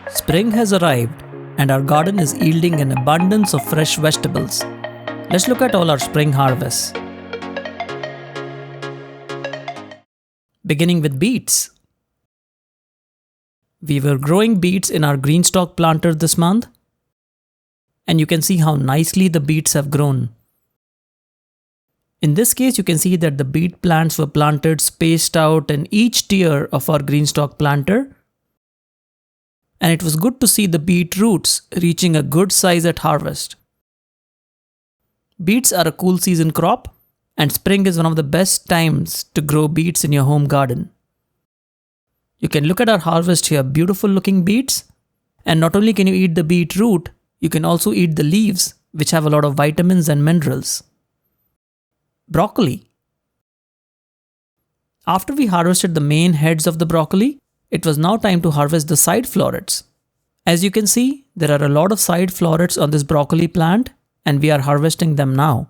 Spring has arrived and our garden is yielding an abundance of fresh vegetables. Let's look at all our spring harvests. Beginning with beets. We were growing beets in our green stalk planter this month, and you can see how nicely the beets have grown. In this case, you can see that the beet plants were planted spaced out in each tier of our green stalk planter, and it was good to see the beet roots reaching a good size at harvest. Beets are a cool season crop, and spring is one of the best times to grow beets in your home garden. You can look at our harvest here, beautiful looking beets, and not only can you eat the beet root, you can also eat the leaves, which have a lot of vitamins and minerals. Broccoli. After we harvested the main heads of the broccoli, it was now time to harvest the side florets. As you can see, there are a lot of side florets on this broccoli plant, and we are harvesting them now.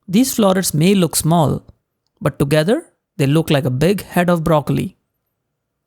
These florets may look small, but together they look like a big head of broccoli.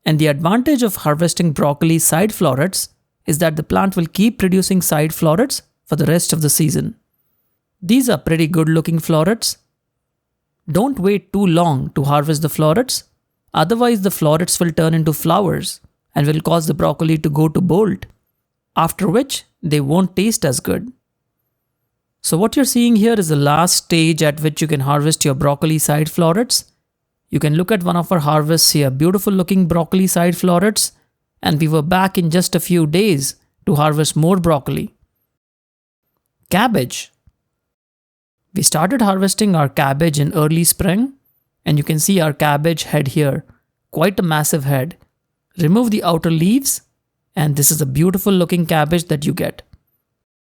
And the advantage of harvesting broccoli side florets is that the plant will keep producing side florets for the rest of the season. These are pretty good looking florets. Don't wait too long to harvest the florets, otherwise the florets will turn into flowers and will cause the broccoli to go to bolt, after which they won't taste as good. So what you're seeing here is the last stage at which you can harvest your broccoli side florets. You can look at one of our harvests here, beautiful looking broccoli side florets, and we were back in just a few days to harvest more broccoli. Cabbage. We started harvesting our cabbage in early spring, and you can see our cabbage head here, quite a massive head. Remove the outer leaves, and this is a beautiful looking cabbage that you get.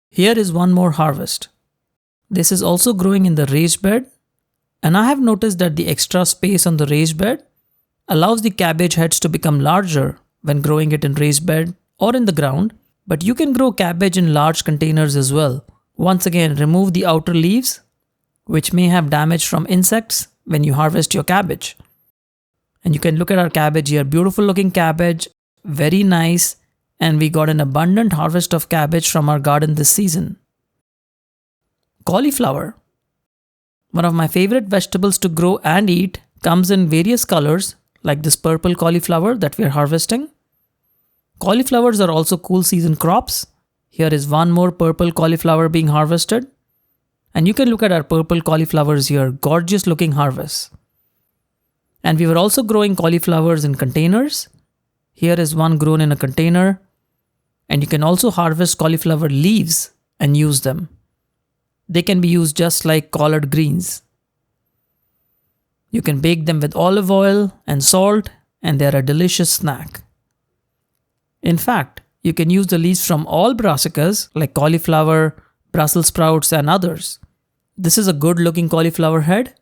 Here is one more harvest. This is also growing in the raised bed, and I have noticed that the extra space on the raised bed allows the cabbage heads to become larger when growing it in raised bed or in the ground, but you can grow cabbage in large containers as well. Once again, remove the outer leaves, which may have damage from insects when you harvest your cabbage. And you can look at our cabbage here, beautiful looking cabbage, very nice, and we got an abundant harvest of cabbage from our garden this season. Cauliflower. One of my favorite vegetables to grow and eat, comes in various colors like this purple cauliflower that we are harvesting. Cauliflowers are also cool season crops. Here is one more purple cauliflower being harvested. And you can look at our purple cauliflowers here, gorgeous looking harvests. And we were also growing cauliflowers in containers. Here is one grown in a container. And you can also harvest cauliflower leaves and use them. They can be used just like collard greens. You can bake them with olive oil and salt, and they are a delicious snack. In fact, you can use the leaves from all brassicas like cauliflower, Brussels sprouts, and others. This is a good looking cauliflower head,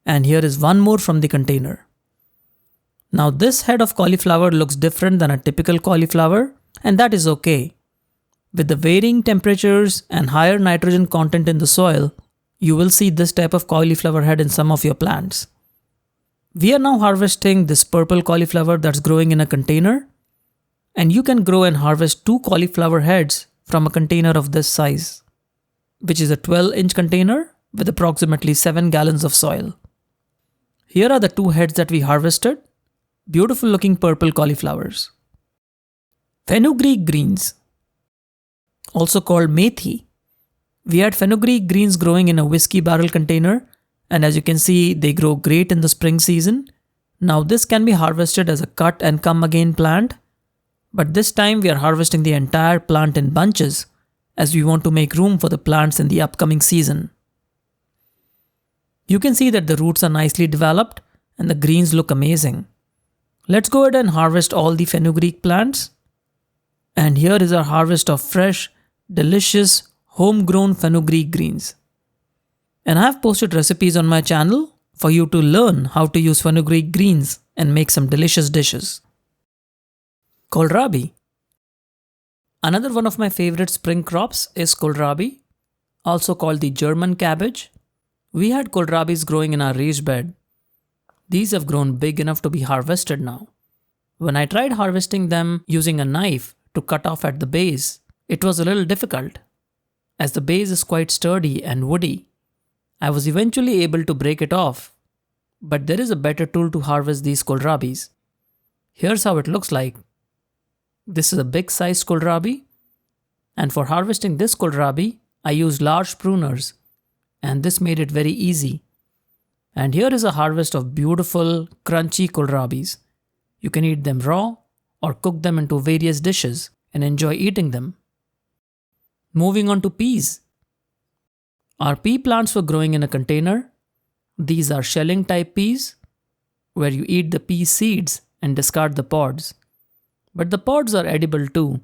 and here is one more from the container. Now this head of cauliflower looks different than a typical cauliflower, and that is okay. With the varying temperatures and higher nitrogen content in the soil, you will see this type of cauliflower head in some of your plants. We are now harvesting this purple cauliflower that's growing in a container, and you can grow and harvest 2 cauliflower heads from a container of this size, which is a 12-inch container with approximately 7 gallons of soil. Here are the 2 heads that we harvested, beautiful looking purple cauliflowers. Fenugreek greens, also called methi. We had fenugreek greens growing in a whiskey barrel container, and as you can see, they grow great in the spring season. Now this can be harvested as a cut and come again plant, but this time we are harvesting the entire plant in bunches as we want to make room for the plants in the upcoming season. You can see that the roots are nicely developed and the greens look amazing. Let's go ahead and harvest all the fenugreek plants. And here is our harvest of fresh, delicious, homegrown fenugreek greens. And I have posted recipes on my channel for you to learn how to use fenugreek greens and make some delicious dishes. Kohlrabi. Another one of my favorite spring crops is Kohlrabi, also called the German cabbage. We had kohlrabis growing in our raised bed. These have grown big enough to be harvested now. When I tried harvesting them using a knife to cut off at the base, it was a little difficult, as the base is quite sturdy and woody. I was eventually able to break it off, but there is a better tool to harvest these kohlrabis. Here's how it looks like. This is a big sized kohlrabi, and for harvesting this kohlrabi, I used large pruners, and this made it very easy. And here is a harvest of beautiful, crunchy kohlrabis. You can eat them raw or cook them into various dishes and enjoy eating them. Moving on to peas. Our pea plants were growing in a container. These are shelling type peas, where you eat the pea seeds and discard the pods. But the pods are edible too,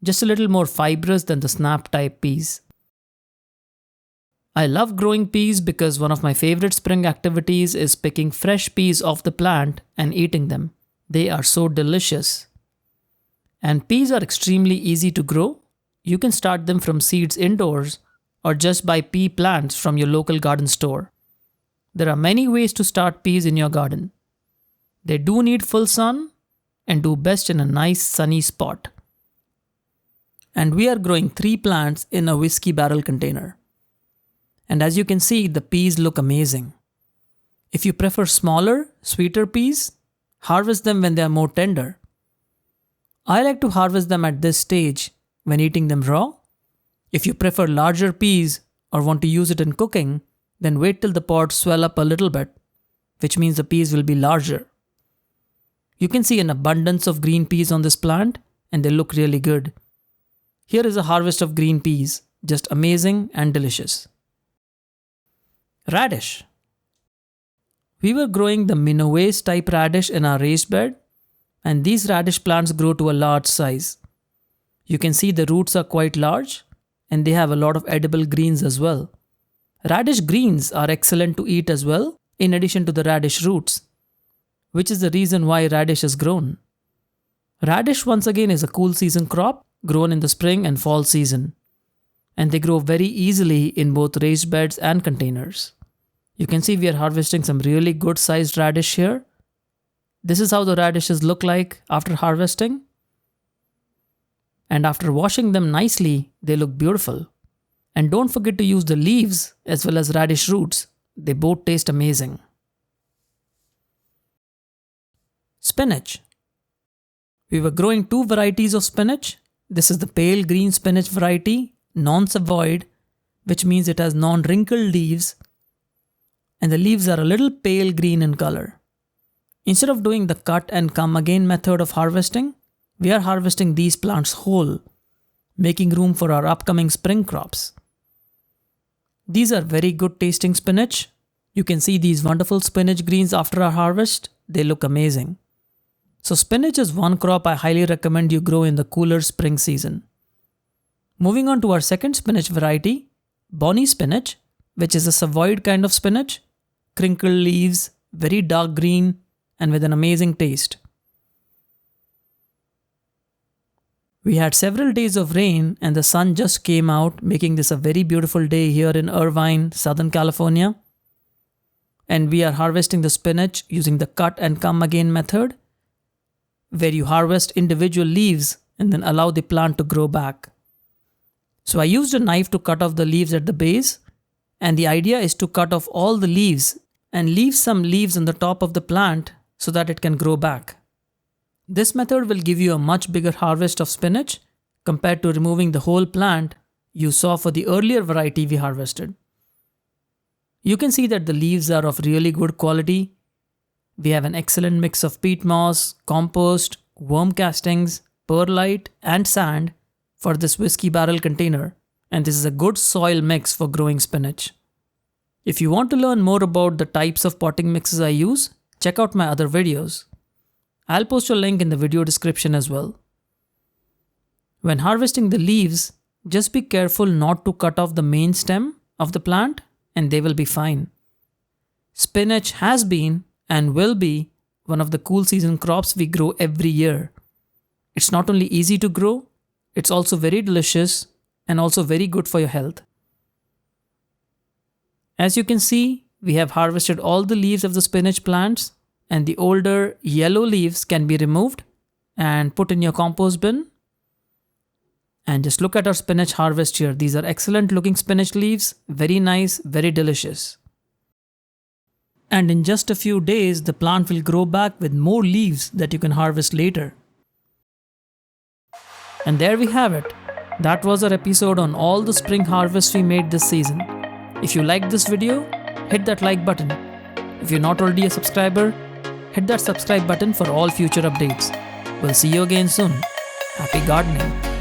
just a little more fibrous than the snap type peas. I love growing peas because one of my favorite spring activities is picking fresh peas off the plant and eating them. They are so delicious. And peas are extremely easy to grow. You can start them from seeds indoors or just buy pea plants from your local garden store. There are many ways to start peas in your garden. They do need full sun and do best in a nice sunny spot. And we are growing 3 plants in a whiskey barrel container. And as you can see, the peas look amazing. If you prefer smaller, sweeter peas, harvest them when they are more tender. I like to harvest them at this stage when eating them raw. If you prefer larger peas or want to use it in cooking, then wait till the pods swell up a little bit, which means the peas will be larger. You can see an abundance of green peas on this plant, and they look really good. Here is a harvest of green peas, just amazing and delicious. Radish. We were growing the Minoes type radish in our raised bed, and these radish plants grow to a large size. You can see the roots are quite large, and they have a lot of edible greens as well. Radish greens are excellent to eat as well, in addition to the radish roots, which is the reason why radish is grown. Radish once again is a cool season crop grown in the spring and fall season, and they grow very easily in both raised beds and containers. You can see we are harvesting some really good sized radish here. This is how the radishes look like after harvesting. And after washing them nicely, they look beautiful. And don't forget to use the leaves as well as radish roots. They both taste amazing. Spinach. We were growing 2 varieties of spinach. This is the pale green spinach variety, non-savoyed, which means it has non-wrinkled leaves, and the leaves are a little pale green in color. Instead of doing the cut and come again method of harvesting, we are harvesting these plants whole, making room for our upcoming spring crops. These are very good tasting spinach. You can see these wonderful spinach greens after our harvest. They look amazing. So spinach is one crop I highly recommend you grow in the cooler spring season. Moving on to our second spinach variety, Bonnie spinach, which is a savoyed kind of spinach, crinkled leaves, very dark green, and with an amazing taste. We had several days of rain and the sun just came out, making this a very beautiful day here in Irvine, Southern California. And we are harvesting the spinach using the cut and come again method, where you harvest individual leaves and then allow the plant to grow back. So I used a knife to cut off the leaves at the base, and the idea is to cut off all the leaves and leave some leaves on the top of the plant so that it can grow back. This method will give you a much bigger harvest of spinach compared to removing the whole plant you saw for the earlier variety we harvested. You can see that the leaves are of really good quality. We have an excellent mix of peat moss, compost, worm castings, perlite, and sand for this whiskey barrel container, and this is a good soil mix for growing spinach. If you want to learn more about the types of potting mixes I use, check out my other videos. I'll post a link in the video description as well. When harvesting the leaves, just be careful not to cut off the main stem of the plant and they will be fine. Spinach has been and will be one of the cool season crops we grow every year. It's not only easy to grow, it's also very delicious and also very good for your health. As you can see, we have harvested all the leaves of the spinach plants and the older yellow leaves can be removed and put in your compost bin. And just look at our spinach harvest here. These are excellent looking spinach leaves, very nice, very delicious. And in just a few days, the plant will grow back with more leaves that you can harvest later. And there we have it. That was our episode on all the spring harvests we made this season. If you liked this video, hit that like button. If you're not already a subscriber, hit that subscribe button for all future updates. We'll see you again soon. Happy gardening!